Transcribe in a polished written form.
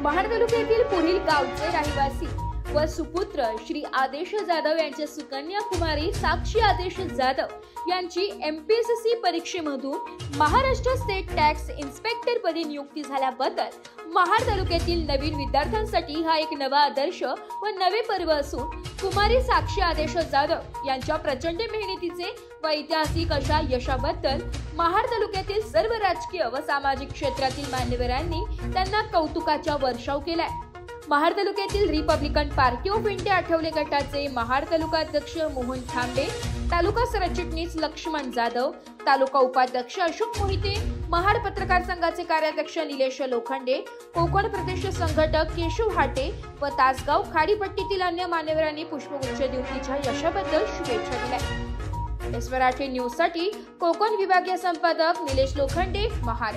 महाड तालुक्यातील पुढील गावचे रहिवासी व सुपुत्र श्री आदेश जाधव यांच्या सुकन्या कुमारी साक्षी आदेश जाधव यांची एमपीएससी परीक्षेमधून महाराष्ट्र स्टेट टॅक्स इन्स्पेक्टर पदी नियुक्ती झाल्याबद्दल महाड तालुक्यातील नवीन विद्यार्थ्यांसाठी हा एक नवा आदर्श व नवे पर्व असून कुमारी साक्षी आदेश जाधव यांच्या प्रचंड मेहनतीचे व ऐतिहासिक अशा यशाबद्दल महाड तालुक्यातील सर्व राजकीय व सामाजिक क्षेत्रातील मान्यवरांनी त्यांना कौतुकाचा वर्षाव केलाय। महाड तालुक्यातील Republican party of India Athawale गटाचे महाड तालुका अध्यक्ष मोहन थांबे, तालुका सरचिटणीस लक्ष्मण जाधव, तालुका उपाध्यक्ष अशोक मोहिते, महाड पत्रकार संघाचे कार्याध्यक्ष निलेश लोखंडे, कोकण प्रदेश संघटक केशव हाटे व तासगाव खाडीपट्टीतील अन्य मान्यवरांनी पुष्पगुच्छ देऊन तिच्या यशाबद्दल शुभेच्छा दिल्या। एस मराठी न्यूज साठी कोकण विभागीय संपादक निलेश लोखंडे, महाड।